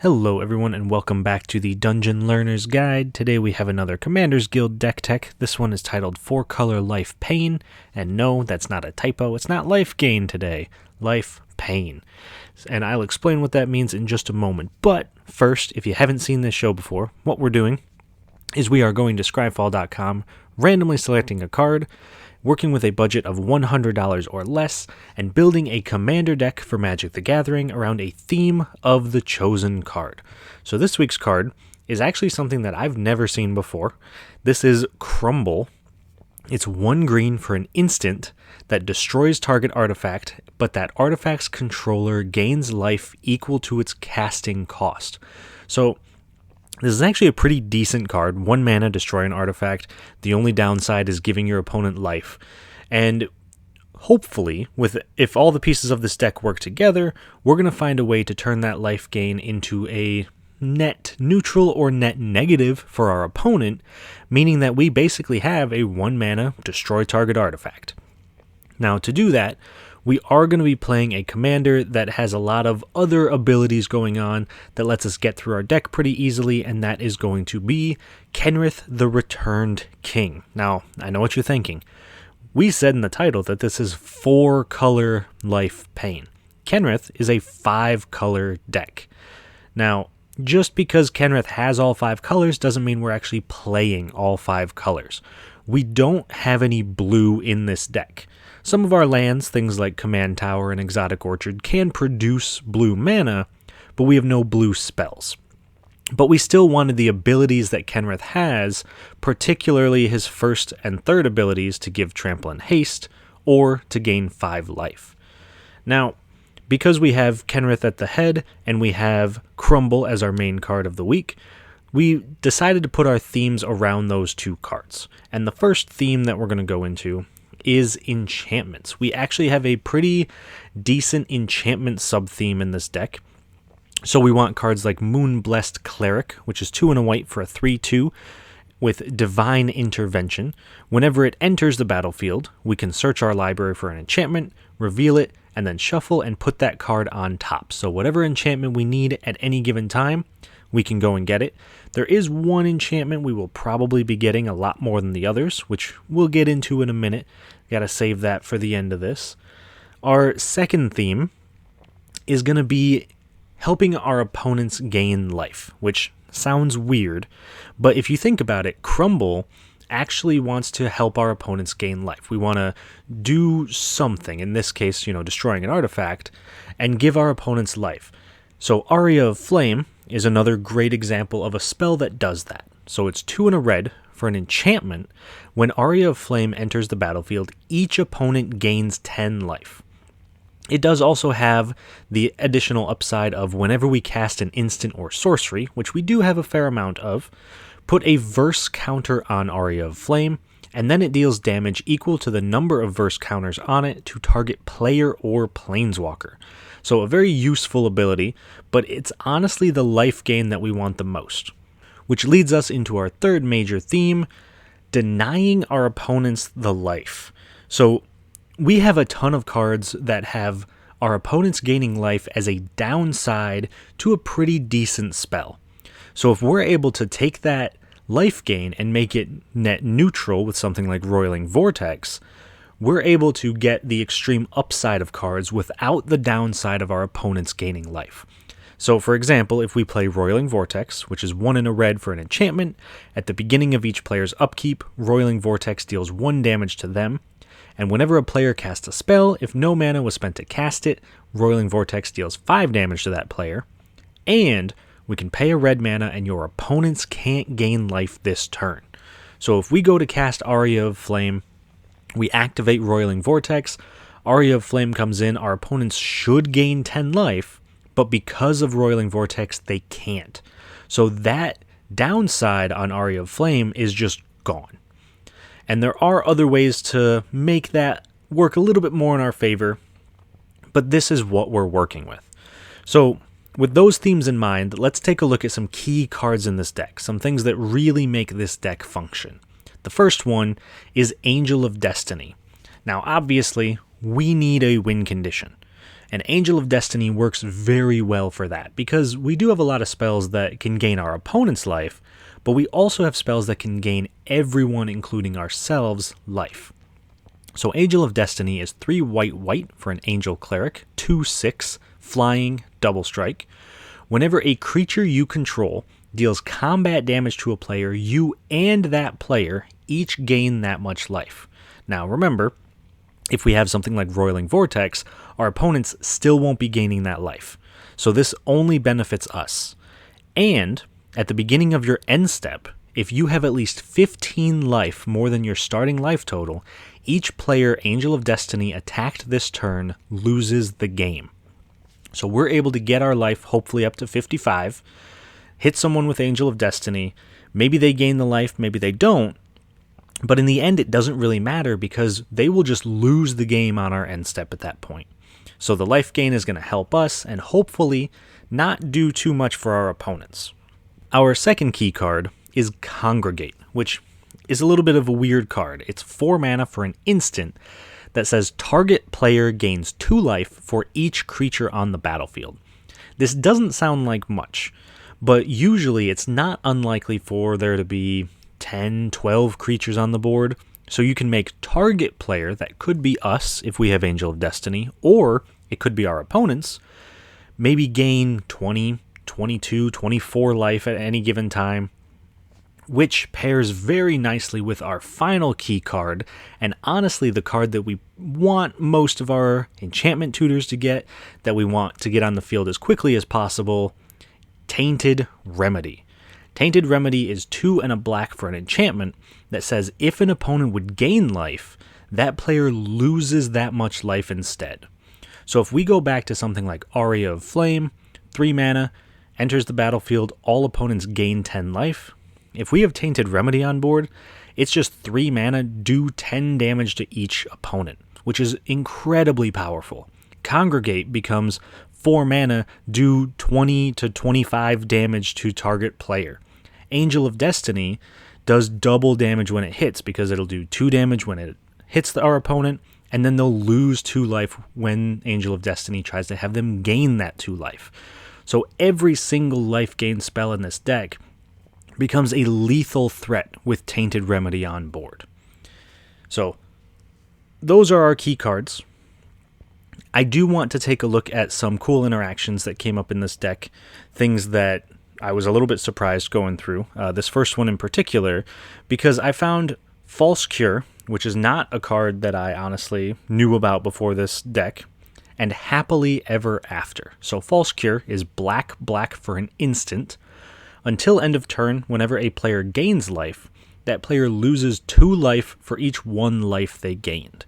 Hello everyone and welcome back to the Dungeon Learner's Guide. Today we have another Commander's Guild deck tech. This one is titled For Color Lifepain, and no, that's not a typo, it's not lifegain today, lifepain. And I'll explain what that means in just a moment. But first, if you haven't seen this show before, what we're doing is we are going to scryfall.com, randomly selecting a card, working with a budget of $100 or less, and building a commander deck for Magic the Gathering around a theme of the chosen card. So this week's card is actually something that I've never seen before. This is Crumble. It's 1 green for an instant that destroys target artifact, but that artifact's controller gains life equal to its casting cost. So this is actually a pretty decent card. 1 mana, destroy an artifact. The only downside is giving your opponent life. And hopefully, if all the pieces of this deck work together, we're going to find a way to turn that life gain into a net neutral or net negative for our opponent, meaning that we basically have a 1 mana, destroy target artifact. Now, to do that, we are going to be playing a commander that has a lot of other abilities going on that lets us get through our deck pretty easily, and that is going to be Kenrith the Returned King. Now, I know what you're thinking. We said in the title that this is 4 color Lifepain. Kenrith is a 5 color deck. Now, just because Kenrith has all 5 colors doesn't mean we're actually playing all 5 colors. We don't have any blue in this deck. Some of our lands, things like Command Tower and Exotic Orchard, can produce blue mana, but we have no blue spells. But we still wanted the abilities that Kenrith has, particularly his first and third abilities to give Trample and Haste, or to gain 5 life. Now, because we have Kenrith at the head, and we have Crumble as our main card of the week, we decided to put our themes around those 2 cards. And the first theme that we're going to go into is enchantments. We actually have a pretty decent enchantment sub-theme in this deck. So we want cards like Moon-Blessed Cleric, which is 2 and a white for a 3/2 with Divine Intervention. Whenever it enters the battlefield, we can search our library for an enchantment, reveal it, and then shuffle and put that card on top. So whatever enchantment we need at any given time, we can go and get it. There is 1 enchantment we will probably be getting a lot more than the others, which we'll get into in a minute. Gotta save that for the end of this. Our second theme is going to be helping our opponents gain life, which sounds weird, but if you think about it, Crumble actually wants to help our opponents gain life. We want to do something, in this case, destroying an artifact, and give our opponents life. So Aria of Flame is another great example of a spell that does that. So it's 2 and a red for an enchantment. When Aria of Flame enters the battlefield, each opponent gains 10 life. It does also have the additional upside of whenever we cast an instant or sorcery, which we do have a fair amount of, put a verse counter on Aria of Flame, and then it deals damage equal to the number of verse counters on it to target player or planeswalker. So a very useful ability, but it's honestly the life gain that we want the most. Which leads us into our third major theme, denying our opponents the life. So we have a ton of cards that have our opponents gaining life as a downside to a pretty decent spell. So if we're able to take that life gain and make it net neutral with something like Roiling Vortex, we're able to get the extreme upside of cards without the downside of our opponents gaining life. So for example, if we play Roiling Vortex, which is 1 and a red for an enchantment, at the beginning of each player's upkeep, Roiling Vortex deals 1 damage to them, and whenever a player casts a spell, if no mana was spent to cast it, Roiling Vortex deals 5 damage to that player, and we can pay a red mana and your opponents can't gain life this turn. So if we go to cast Aria of Flame, we activate Roiling Vortex, Aria of Flame comes in, our opponents should gain 10 life, but because of Roiling Vortex, they can't. So that downside on Aria of Flame is just gone. And there are other ways to make that work a little bit more in our favor, but this is what we're working with. So with those themes in mind, let's take a look at some key cards in this deck, some things that really make this deck function. The first one is Angel of Destiny. Now, obviously, we need a win condition. And Angel of Destiny works very well for that, because we do have a lot of spells that can gain our opponent's life, but we also have spells that can gain everyone, including ourselves, life. So Angel of Destiny is 3 white for an Angel Cleric, 2/6, flying, double strike. Whenever a creature you control deals combat damage to a player, you and that player each gain that much life. Now remember, if we have something like Roiling Vortex, our opponents still won't be gaining that life. So this only benefits us. And at the beginning of your end step, if you have at least 15 life more than your starting life total, each player Angel of Destiny attacked this turn loses the game. So we're able to get our life hopefully up to 55, hit someone with Angel of Destiny, maybe they gain the life, maybe they don't, but in the end it doesn't really matter because they will just lose the game on our end step at that point. So the life gain is going to help us and hopefully not do too much for our opponents. Our second key card is Congregate, which is a little bit of a weird card. It's 4 mana for an instant that says target player gains 2 life for each creature on the battlefield. This doesn't sound like much, but usually it's not unlikely for there to be 10, 12 creatures on the board, so you can make target player, that could be us if we have Angel of Destiny, or it could be our opponents, maybe gain 20, 22, 24 life at any given time, which pairs very nicely with our final key card, and honestly the card that we want most of our enchantment tutors to get, that we want to get on the field as quickly as possible, Tainted Remedy. Tainted Remedy is 2 and a black for an enchantment that says if an opponent would gain life, that player loses that much life instead. So if we go back to something like Aria of Flame, 3 mana, enters the battlefield, all opponents gain 10 life. If we have Tainted Remedy on board, it's just 3 mana, do 10 damage to each opponent, which is incredibly powerful. Congregate becomes 4 mana, do 20 to 25 damage to target player. Angel of Destiny does double damage when it hits, because it'll do 2 damage when it hits our opponent, and then they'll lose 2 life when Angel of Destiny tries to have them gain that 2 life. So every single life gain spell in this deck becomes a lethal threat with Tainted Remedy on board. So those are our key cards. I do want to take a look at some cool interactions that came up in this deck, things that I was a little bit surprised going through, this first one in particular, because I found False Cure, which is not a card that I honestly knew about before this deck, and Happily Ever After. So False Cure is black for an instant. Until end of turn, whenever a player gains life, that player loses 2 life for each 1 life they gained.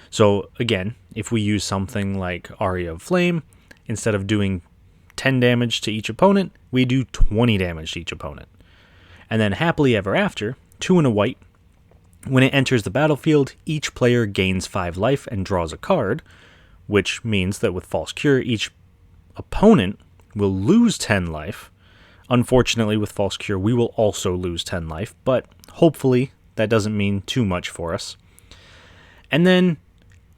So again, if we use something like Aria of Flame, instead of doing 10 damage to each opponent, we do 20 damage to each opponent. And then Happily Ever After, 2 and a white. When it enters the battlefield, each player gains 5 life and draws a card, which means that with False Cure, each opponent will lose 10 life. Unfortunately, with False Cure, we will also lose 10 life, but hopefully that doesn't mean too much for us. And then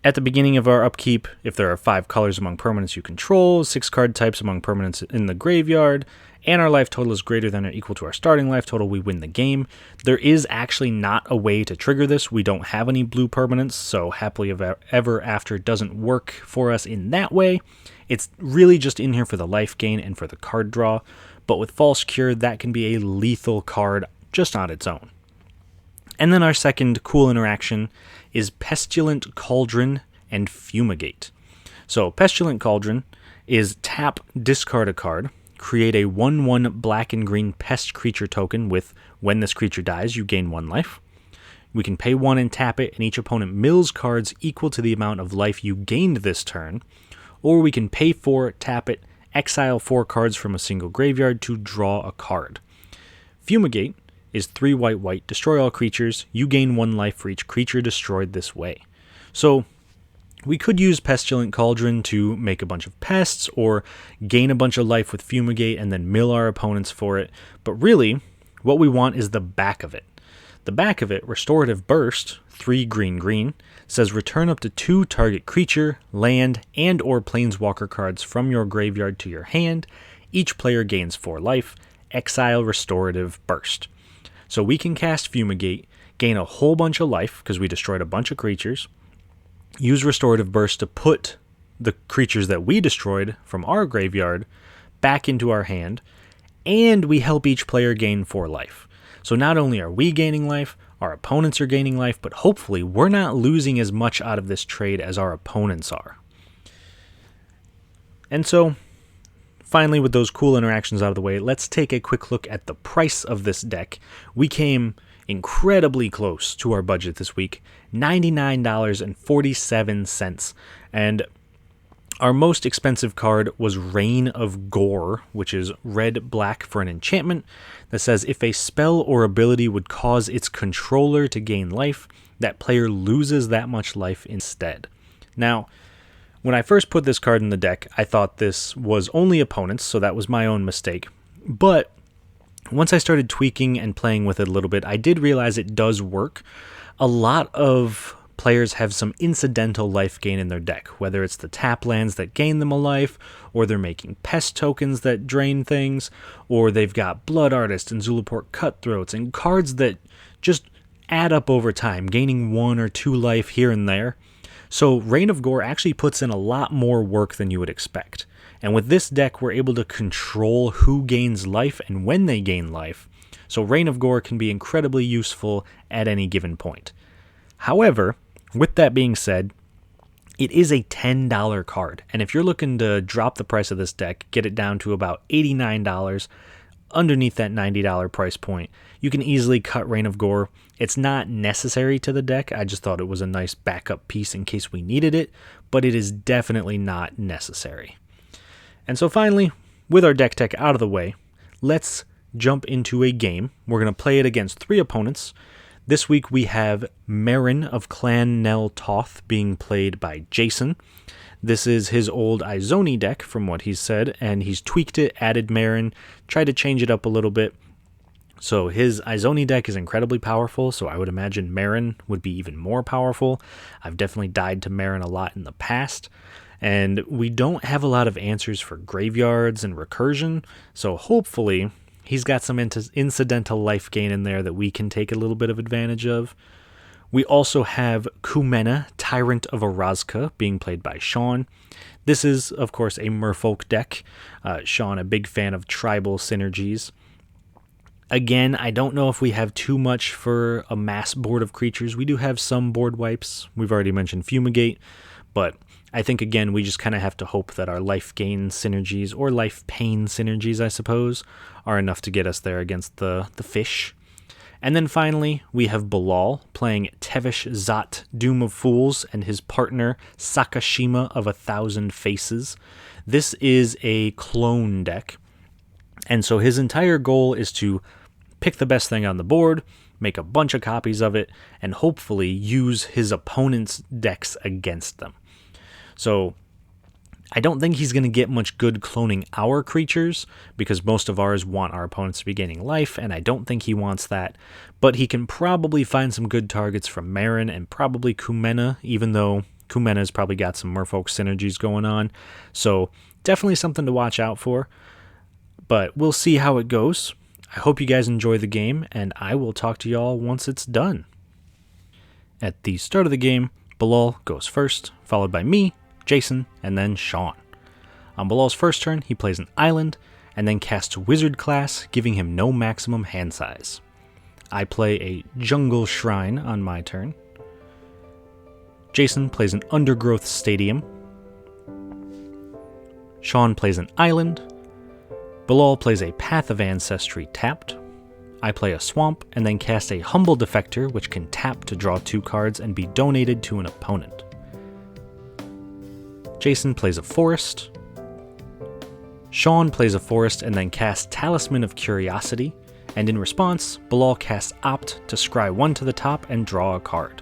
at the beginning of our upkeep, if there are 5 colors among permanents you control, 6 card types among permanents in the graveyard, and our life total is greater than or equal to our starting life total, we win the game. There is actually not a way to trigger this. We don't have any blue permanents, so Happily Ever After doesn't work for us in that way. It's really just in here for the life gain and for the card draw, but with False Cure, that can be a lethal card just on its own. And then our second cool interaction is Pestilent Cauldron and Fumigate. So Pestilent Cauldron is tap, discard a card, create a 1/1 black and green pest creature token with when this creature dies, you gain 1 life. We can pay 1 and tap it, and each opponent mills cards equal to the amount of life you gained this turn. Or we can pay 4, tap it, exile 4 cards from a single graveyard to draw a card. Fumigate is 3 white, destroy all creatures. You gain 1 life for each creature destroyed this way. So we could use Pestilent Cauldron to make a bunch of pests, or gain a bunch of life with Fumigate and then mill our opponents for it. But really, what we want is the back of it. The back of it, Restorative Burst, 3 green, says return up to 2 target creature, land, and or planeswalker cards from your graveyard to your hand. Each player gains 4 life. Exile Restorative Burst. So we can cast Fumigate, gain a whole bunch of life because we destroyed a bunch of creatures, use Restorative Burst to put the creatures that we destroyed from our graveyard back into our hand, and we help each player gain 4 life. So not only are we gaining life, our opponents are gaining life, but hopefully we're not losing as much out of this trade as our opponents are. And so, finally, with those cool interactions out of the way, let's take a quick look at the price of this deck. We came incredibly close to our budget this week, $99.47, and our most expensive card was Reign of Gore, which is red-black for an enchantment that says if a spell or ability would cause its controller to gain life, that player loses that much life instead. Now, when I first put this card in the deck, I thought this was only opponents, so that was my own mistake. But once I started tweaking and playing with it a little bit, I did realize it does work. A lot of players have some incidental life gain in their deck, whether it's the tap lands that gain them a life, or they're making pest tokens that drain things, or they've got Blood Artist and Zulaport Cutthroats, and cards that just add up over time, gaining 1 or 2 life here and there. So Reign of Gore actually puts in a lot more work than you would expect. And with this deck, we're able to control who gains life and when they gain life. So Reign of Gore can be incredibly useful at any given point. However, with that being said, it is a $10 card. And if you're looking to drop the price of this deck, get it down to about $89, underneath that $90 price point, you can easily cut Reign of Gore. It's not necessary to the deck. I just thought it was a nice backup piece in case we needed it, but it is definitely not necessary. And so finally, with our deck tech out of the way, let's jump into a game. We're going to play it against 3 opponents. This week we have Marin of Clan Nel Toth being played by Jason. This is his old Izoni deck from what he said, and he's tweaked it, added Marin, tried to change it up a little bit. So his Izoni deck is incredibly powerful, so I would imagine Marin would be even more powerful. I've definitely died to Marin a lot in the past, and we don't have a lot of answers for graveyards and recursion, so hopefully he's got some incidental life gain in there that we can take a little bit of advantage of. We also have Kumena, Tyrant of Orazca, being played by Shawn. This is, of course, a merfolk deck. Shawn, a big fan of tribal synergies. Again, I don't know if we have too much for a mass board of creatures. We do have some board wipes. We've already mentioned Fumigate, but I think, again, we just kind of have to hope that our life gain synergies, or life pain synergies, I suppose, are enough to get us there against the fish. And then finally, we have Bilal playing Tevish Zat, Doom of Fools, and his partner, Sakashima of 1,000 Faces. This is a clone deck, and so his entire goal is to pick the best thing on the board, make a bunch of copies of it, and hopefully use his opponent's decks against them. So I don't think he's going to get much good cloning our creatures, because most of ours want our opponents to be gaining life, and I don't think he wants that. But he can probably find some good targets from Marin and probably Kumena, even though Kumena's probably got some merfolk synergies going on. So definitely something to watch out for. But we'll see how it goes. I hope you guys enjoy the game, and I will talk to y'all once it's done. At the start of the game, Bilal goes first, followed by me, Jason, and then Shawn. On Bilal's first turn, he plays an island, and then casts Wizard class, giving him no maximum hand size. I play a Jungle Shrine on my turn. Jason plays an Undergrowth Stadium. Shawn plays an island. Bilal plays a Path of Ancestry tapped. I play a Swamp, and then cast a Humble Defector, which can tap to draw 2 cards and be donated to an opponent. Jason plays a Forest. Shawn plays a Forest and then casts Talisman of Curiosity, and in response, Bilal casts Opt to scry 1 to the top and draw a card.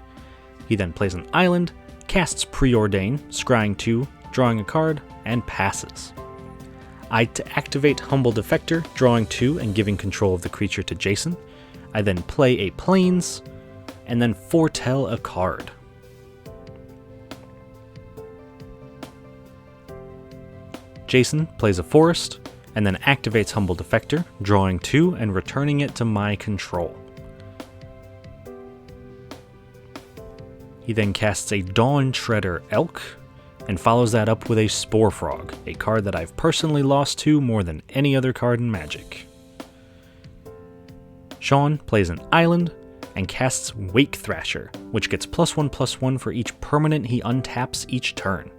He then plays an island, casts Preordain, scrying 2, drawing a card, and passes. I activate Humble Defector, drawing 2 and giving control of the creature to Jason. I then play a Plains, and then foretell a card. Jason plays a Forest, and then activates Humble Defector, drawing 2 and returning it to my control. He then casts a Dawn Treader Elk, and follows that up with a Spore Frog, a card that I've personally lost to more than any other card in Magic. Shawn plays an Island, and casts Wake Thrasher, which gets +1/+1 for each permanent he untaps each turn.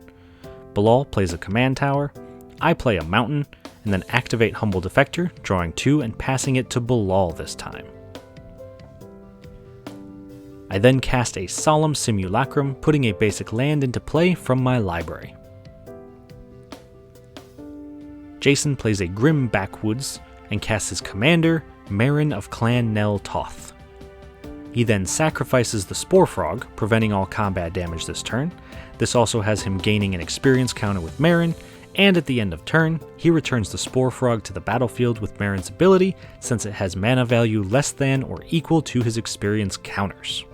Bilal plays a Command Tower, I play a Mountain, and then activate Humble Defector, drawing 2 and passing it to Bilal this time. I then cast a Solemn Simulacrum, putting a basic land into play from my library. Jason plays a Grim Backwoods, and casts his commander, Marin of Clan Nel Toth. He then sacrifices the Spore Frog, preventing all combat damage this turn. This also has him gaining an experience counter with Marin, and at the end of turn, he returns the Spore Frog to the battlefield with Marin's ability, since it has mana value less than or equal to his experience counters.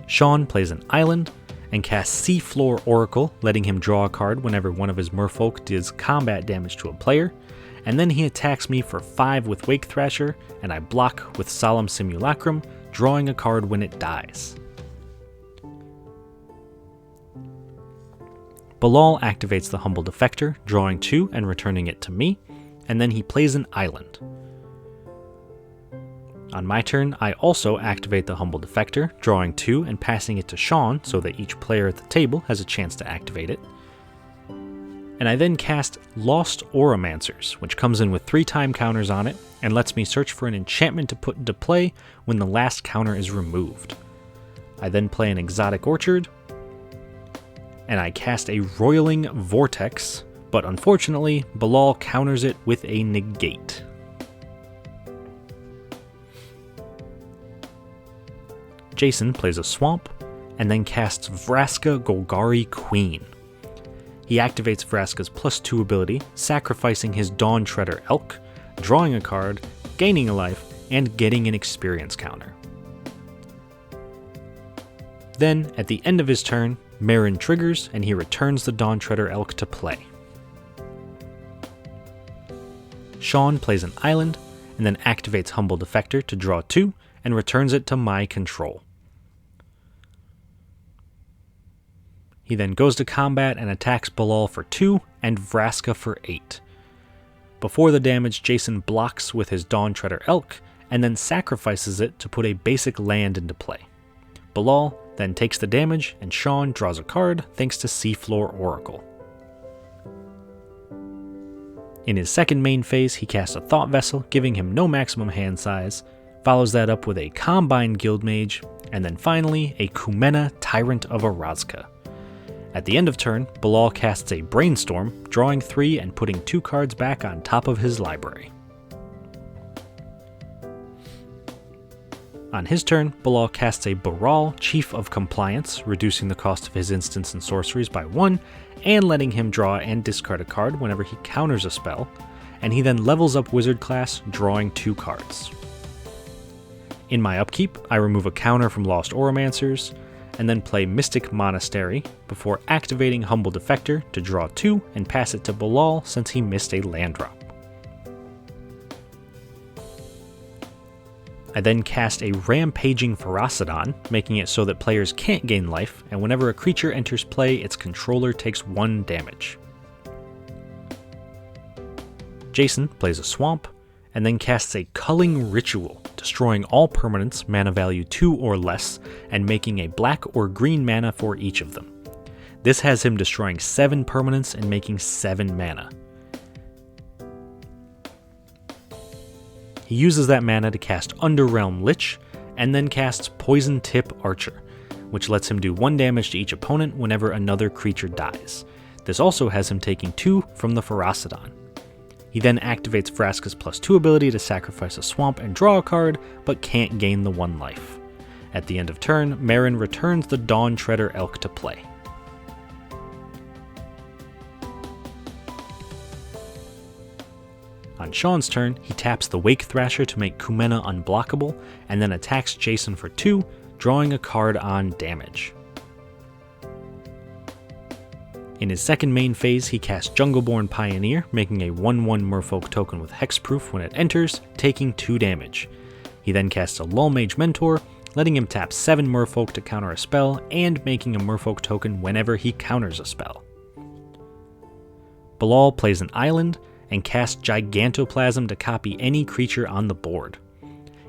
Shawn plays an Island, and casts Seafloor Oracle, letting him draw a card whenever one of his merfolk deals combat damage to a player, and then he attacks me for 5 with Wake Thrasher, and I block with Solemn Simulacrum, drawing a card when it dies. Bilal activates the Humble Defector, drawing 2 and returning it to me, and then he plays an Island. On my turn, I also activate the Humble Defector, drawing 2 and passing it to Shawn so that each player at the table has a chance to activate it. And I then cast Lost Auramancers, which comes in with 3 time counters on it, and lets me search for an enchantment to put into play when the last counter is removed. I then play an Exotic Orchard, and I cast a Roiling Vortex, but unfortunately, Bilal counters it with a Negate. Jason plays a Swamp, and then casts Vraska Golgari Queen. He activates Vraska's +2 ability, sacrificing his Dawn Treader Elk, drawing a card, gaining a life, and getting an experience counter. Then, at the end of his turn, Marin triggers, and he returns the Dawn Treader Elk to play. Shawn plays an Island, and then activates Humble Defector to draw 2, and returns it to my control. He then goes to combat and attacks Bilal for 2 and Vraska for 8. Before the damage, Jason blocks with his Dawn Treader Elk, and then sacrifices it to put a basic land into play. Bilal then takes the damage, and Shawn draws a card thanks to Seafloor Oracle. In his second main phase, he casts a Thought Vessel, giving him no maximum hand size, follows that up with a Combine Guildmage, and then finally a Kumena Tyrant of Orazca. At the end of turn, Bilal casts a Brainstorm, drawing 3 and putting 2 cards back on top of his library. On his turn, Bilal casts a Baral, Chief of Compliance, reducing the cost of his instants and sorceries by 1, and letting him draw and discard a card whenever he counters a spell, and he then levels up Wizard class, drawing 2 cards. In my upkeep, I remove a counter from Lost Auramancers, and then play Mystic Monastery, before activating Humble Defector to draw 2 and pass it to Bilal since he missed a land drop. I then cast a Rampaging Ferocidon, making it so that players can't gain life, and whenever a creature enters play, its controller takes 1 damage. Jason plays a Swamp, and then casts a Culling Ritual, destroying all permanents mana value 2 or less, and making a black or green mana for each of them. This has him destroying 7 permanents and making 7 mana. He uses that mana to cast Underrealm Lich, and then casts Poison Tip Archer, which lets him do 1 damage to each opponent whenever another creature dies. This also has him taking 2 from the Ferocidon. He then activates Vraska's +2 ability to sacrifice a swamp and draw a card, but can't gain the 1 life. At the end of turn, Marin returns the Dawn Treader Elk to play. On Shawn's turn, he taps the Wake Thrasher to make Kumena unblockable, and then attacks Jason for 2, drawing a card on damage. In his second main phase, he casts Jungleborn Pioneer, making a 1/1 Merfolk token with hexproof when it enters, taking 2 damage. He then casts a Lullmage Mentor, letting him tap 7 Merfolk to counter a spell, and making a Merfolk token whenever he counters a spell. Bilal plays an island, and casts Gigantoplasm to copy any creature on the board.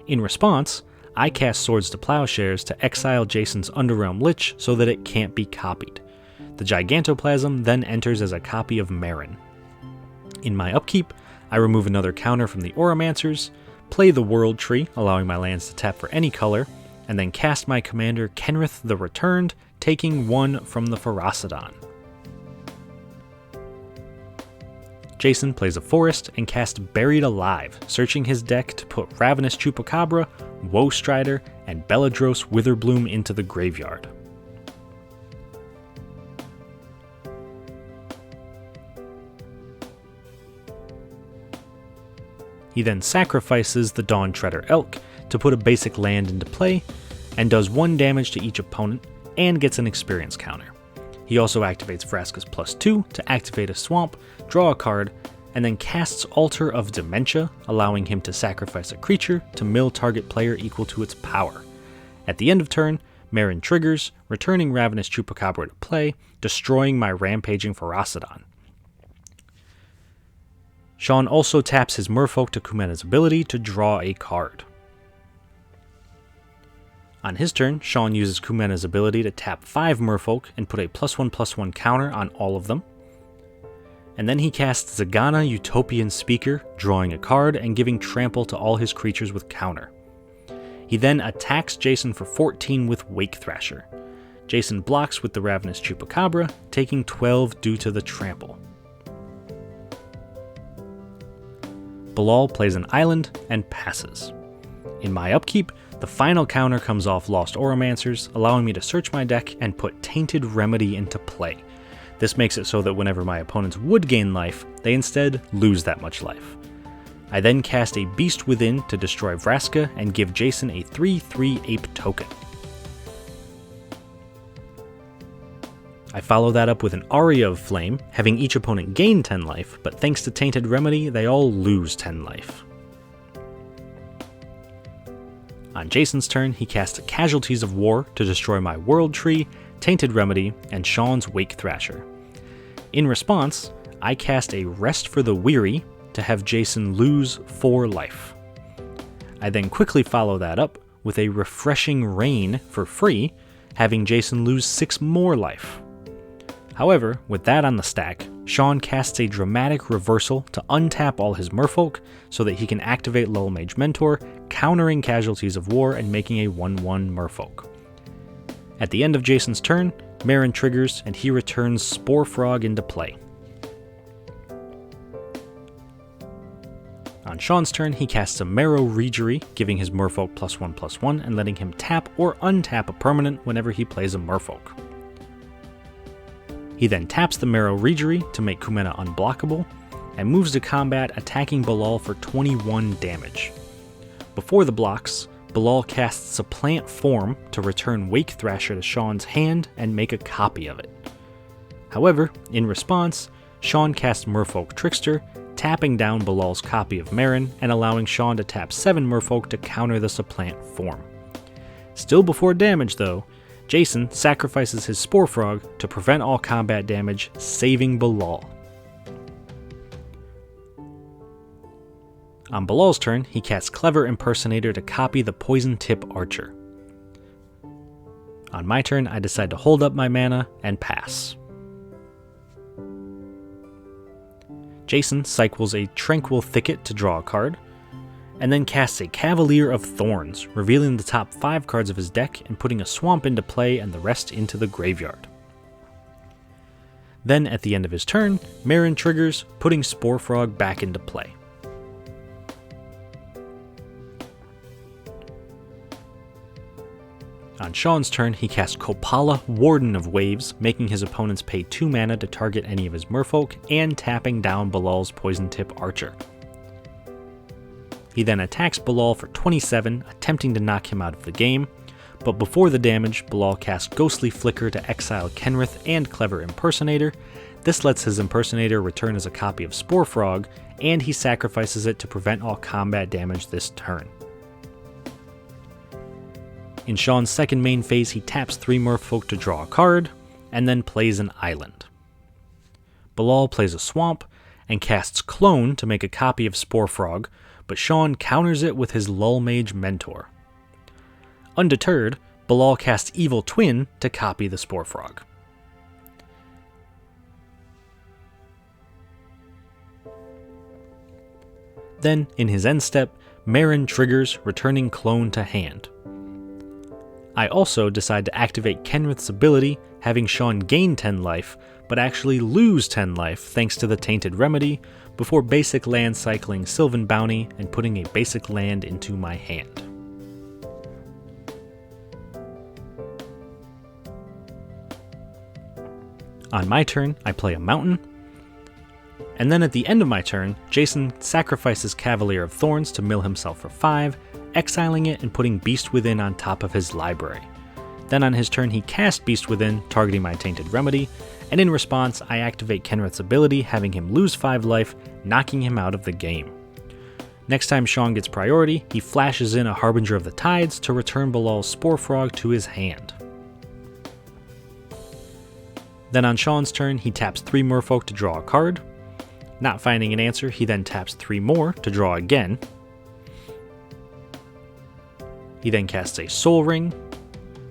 In response, I cast Swords to Plowshares to exile Jason's Underrealm Lich so that it can't be copied. The Gigantoplasm then enters as a copy of Marin. In my upkeep, I remove another counter from the Auramancers, play the World Tree, allowing my lands to tap for any color, and then cast my commander Kenrith the Returned, taking 1 from the Ferocidon. Jason plays a forest and casts Buried Alive, searching his deck to put Ravenous Chupacabra, Woe Strider, and Belladros Witherbloom into the graveyard. He then sacrifices the Dawn Treader Elk to put a basic land into play, and does 1 damage to each opponent, and gets an experience counter. He also activates Vraska's +2 to activate a swamp, draw a card, and then casts Altar of Dementia, allowing him to sacrifice a creature to mill target player equal to its power. At the end of turn, Marin triggers, returning Ravenous Chupacabra to play, destroying my rampaging Ferocidon. Shawn also taps his Merfolk to Kumena's ability to draw a card. On his turn, Shawn uses Kumena's ability to tap 5 Merfolk and put a +1/+1 counter on all of them. And then he casts Zagana Utopian Speaker, drawing a card and giving trample to all his creatures with counter. He then attacks Jason for 14 with Wake Thrasher. Jason blocks with the Ravenous Chupacabra, taking 12 due to the trample. Bilal plays an island and passes. In my upkeep, the final counter comes off Lost Auramancers, allowing me to search my deck and put Tainted Remedy into play. This makes it so that whenever my opponents would gain life, they instead lose that much life. I then cast a Beast Within to destroy Vraska and give Jason a 3/3 Ape token. I follow that up with an Aria of Flame, having each opponent gain 10 life, but thanks to Tainted Remedy, they all lose 10 life. On Jason's turn, he casts Casualties of War to destroy my World Tree, Tainted Remedy, and Shawn's Wake Thrasher. In response, I cast a Rest for the Weary to have Jason lose 4 life. I then quickly follow that up with a Refreshing Rain for free, having Jason lose 6 more life. However, with that on the stack, Shawn casts a Dramatic Reversal to untap all his Merfolk so that he can activate Lullmage Mentor, countering Casualties of War and making a 1/1 Merfolk. At the end of Jason's turn, Marin triggers and he returns Spore Frog into play. On Shawn's turn, he casts a Marrow Reejerey, giving his Merfolk +1/+1 and letting him tap or untap a permanent whenever he plays a Merfolk. He then taps the Marrow Reejerey to make Kumena unblockable, and moves to combat, attacking Bilal for 21 damage. Before the blocks, Bilal casts Supplant Form to return Wake Thrasher to Shawn's hand and make a copy of it. However, in response, Shawn casts Merfolk Trickster, tapping down Bilal's copy of Marin and allowing Shawn to tap 7 Merfolk to counter the Supplant Form. Still before damage though, Jason sacrifices his Spore Frog to prevent all combat damage, saving Bilal. On Bilal's turn, he casts Clever Impersonator to copy the Poison Tip Archer. On my turn, I decide to hold up my mana and pass. Jason cycles a Tranquil Thicket to draw a card, and then casts a Cavalier of Thorns, revealing the top 5 cards of his deck and putting a swamp into play and the rest into the graveyard. Then, at the end of his turn, Marin triggers, putting Spore Frog back into play. On Shawn's turn, he casts Kopala, Warden of Waves, making his opponents pay 2 mana to target any of his Merfolk, and tapping down Bilal's Poison Tip Archer. He then attacks Bilal for 27, attempting to knock him out of the game, but before the damage, Bilal casts Ghostly Flicker to exile Kenrith and Clever Impersonator. This lets his impersonator return as a copy of Spore Frog, and he sacrifices it to prevent all combat damage this turn. In Shawn's second main phase, he taps 3 Merfolk to draw a card, and then plays an island. Bilal plays a swamp, and casts Clone to make a copy of Spore Frog, but Shawn counters it with his Lull Mage Mentor. Undeterred, Bilal casts Evil Twin to copy the Spore Frog. Then, in his end step, Marin triggers, returning Clone to hand. I also decide to activate Kenrith's ability, having Shawn gain 10 life, but actually lose 10 life thanks to the Tainted Remedy, before basic land cycling Sylvan Bounty and putting a basic land into my hand. On my turn, I play a mountain, and then at the end of my turn, Jason sacrifices Cavalier of Thorns to mill himself for 5, exiling it and putting Beast Within on top of his library. Then on his turn, he casts Beast Within, targeting my Tainted Remedy, and in response, I activate Kenrith's ability, having him lose 5 life, knocking him out of the game. Next time Shawn gets priority, he flashes in a Harbinger of the Tides to return Bilal's Spore Frog to his hand. Then on Shawn's turn, he taps 3 Merfolk to draw a card. Not finding an answer, he then taps 3 more to draw again. He then casts a Soul Ring,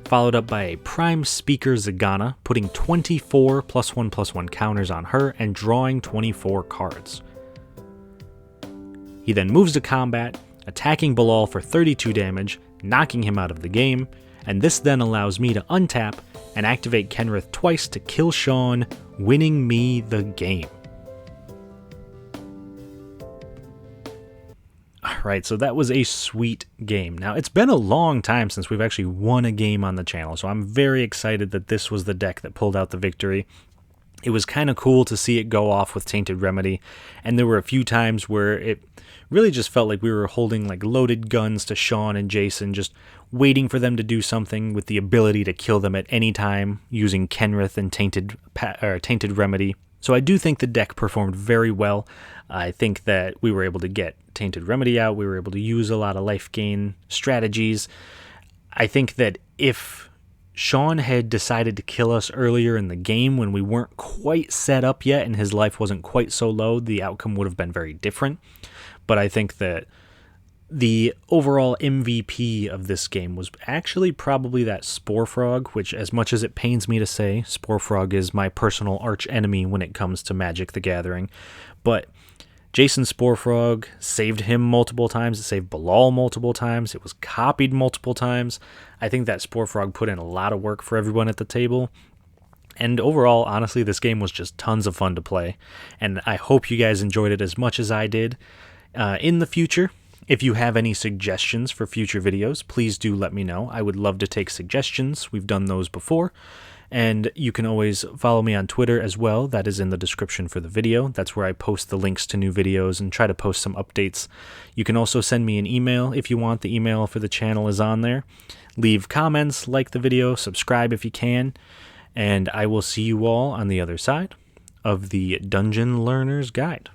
followed up by a Prime Speaker Zagana, putting 24 +1/+1 counters on her and drawing 24 cards. He then moves to combat, attacking Bilal for 32 damage, knocking him out of the game, and this then allows me to untap and activate Kenrith twice to kill Shawn, winning me the game. Alright, so that was a sweet game. Now, it's been a long time since we've actually won a game on the channel, so I'm very excited that this was the deck that pulled out the victory. It was kind of cool to see it go off with Tainted Remedy, and there were a few times where it really just felt like we were holding like loaded guns to Shawn and Jason, just waiting for them to do something with the ability to kill them at any time using Kenrith and Tainted Remedy. So I do think the deck performed very well. I think that we were able to get Tainted Remedy out. We were able to use a lot of life gain strategies. I think that if Shawn had decided to kill us earlier in the game when we weren't quite set up yet and his life wasn't quite so low, the outcome would have been very different. But I think that the overall MVP of this game was actually probably that Spore Frog, which, as much as it pains me to say, Spore Frog is my personal arch enemy when it comes to Magic the Gathering. But Jason's Spore Frog saved him multiple times. It saved Bilal multiple times. It was copied multiple times. I think that Spore Frog put in a lot of work for everyone at the table. And overall, honestly, this game was just tons of fun to play. And I hope you guys enjoyed it as much as I did. In the future, if you have any suggestions for future videos, please do let me know. I would love to take suggestions. We've done those before. And you can always follow me on Twitter as well. That is in the description for the video. That's where I post the links to new videos and try to post some updates. You can also send me an email if you want. The email for the channel is on there. Leave comments, like the video, subscribe if you can. And I will see you all on the other side of the Dungeon Learner's Guide.